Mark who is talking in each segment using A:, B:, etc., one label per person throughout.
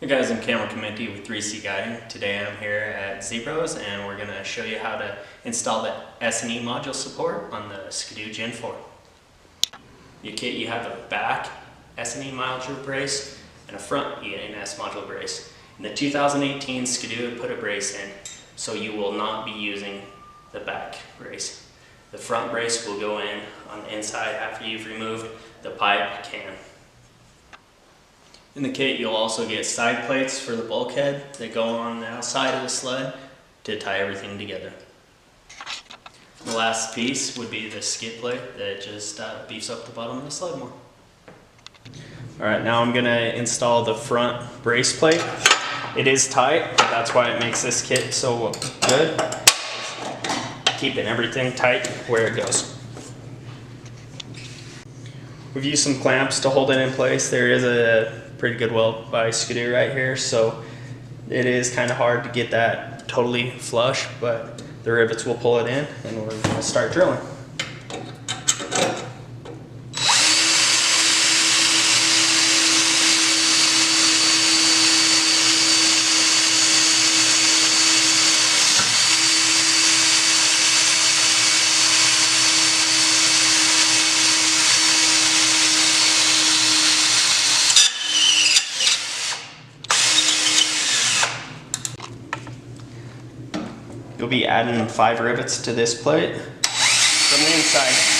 A: Hey guys, I'm Chimenti with 3C Guiding. Today I'm here at Zbroz and we're going to show you how to install the S&E module support on the Skidoo Gen4. Your kit, you have a back S&E module brace and a front ENS module brace. In the 2018 Skidoo put a brace in, so you will not be using the back brace. The front brace will go in on the inside after you've removed the pipe can. In the kit, you'll also get side plates for the bulkhead that go on the outside of the sled to tie everything together. The last piece would be the skid plate that just beefs up the bottom of the sled more. Alright, now I'm going to install the front brace plate. It is tight, but that's why it makes this kit so good. Keeping everything tight where it goes. We've used some clamps to hold it in place. There is a pretty good weld by Skidoo right here, so it is kind of hard to get that totally flush, but the rivets will pull it in and we're going to start drilling. You'll be adding 5 rivets to this plate from the inside.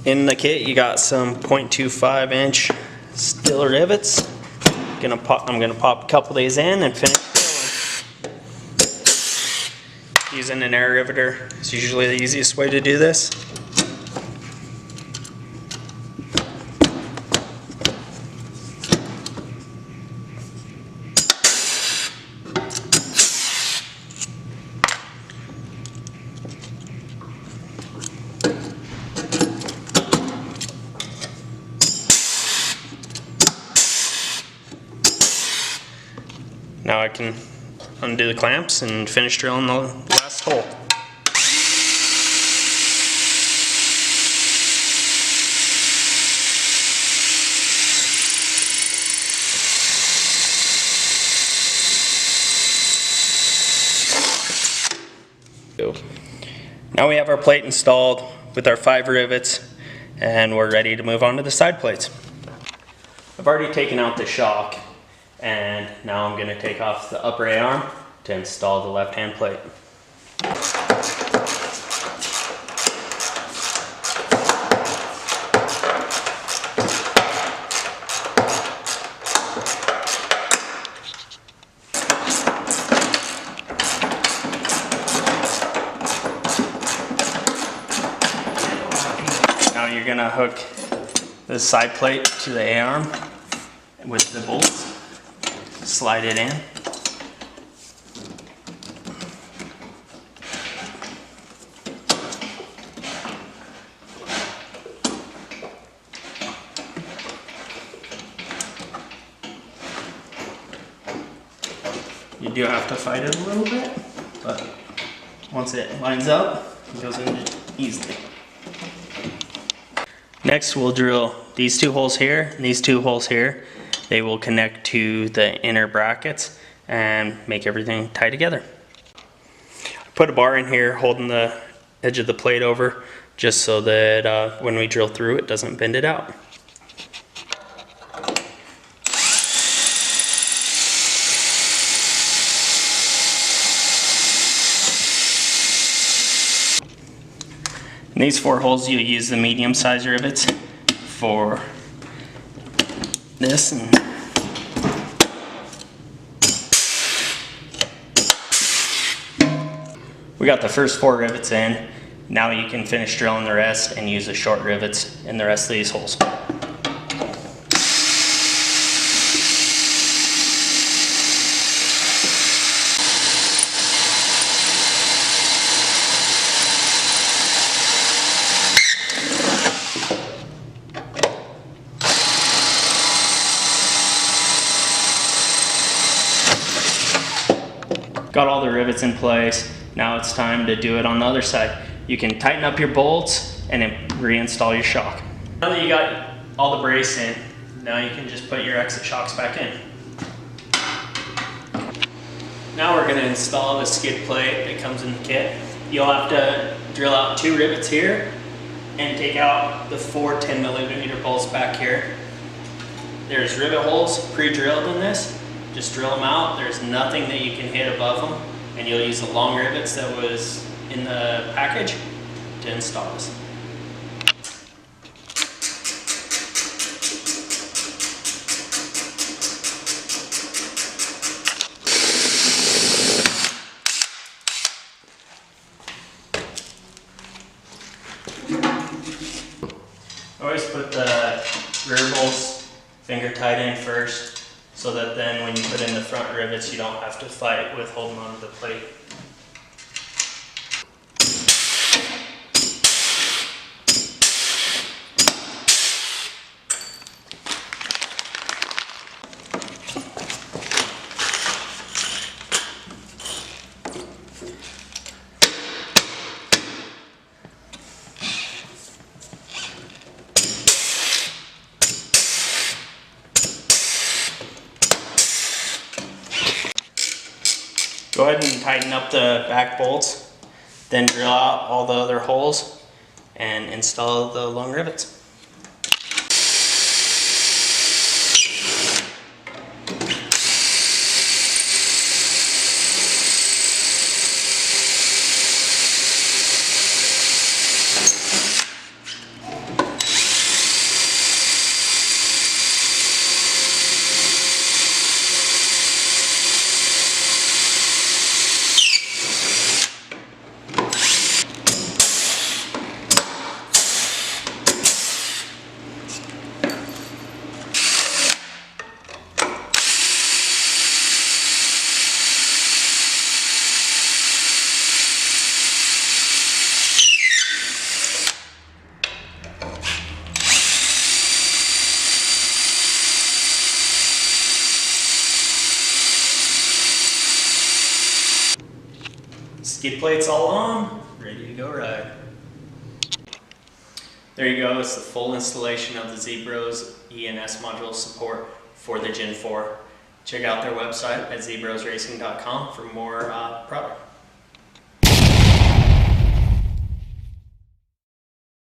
A: In the kit, you got some 0.25 inch steel rivets. I'm gonna pop a couple of these in and finish drilling. Using an air riveter is usually the easiest way to do this. Now I can undo the clamps and finish drilling the last hole. Now we have our plate installed with our 5 rivets and we're ready to move on to the side plates. I've already taken out the shock. And now I'm going to take off the upper A-arm to install the left-hand plate. Now you're going to hook the side plate to the A-arm with the bolts. Slide it in. You do have to fight it a little bit, but once it lines up, it goes in easily. Next, we'll drill these 2 holes here and these 2 holes here. They will connect to the inner brackets and make everything tie together. I put a bar in here holding the edge of the plate over just so that when we drill through it doesn't bend it out. In these 4 holes you'll use the medium size rivets for this, and we got the first 4 rivets in. Now you can finish drilling the rest and use the short rivets in the rest of these holes. got all the rivets in place. Now it's time to do it on the other side. You can tighten up your bolts and then reinstall your shock. Now that you got all the brace in, now you can just put your exit shocks back in. Now we're going to install the skid plate that comes in the kit. You'll have to drill out 2 rivets here and take out the 4 10mm bolts back here. There's rivet holes pre-drilled in this. Just drill them out. There's nothing that you can hit above them, and you'll use the long rivets that was in the package to install this. Always put the rear bolts finger tight in first, so that then when you put in the front rivets you don't have to fight with holding onto the plate. Go ahead and tighten up the back bolts, then drill out all the other holes and install the long rivets. Skid plates all on, ready to go ride. There you go, it's the full installation of the Zbroz E and S module support for the Gen 4. Check out their website at zbrozracing.com for more product.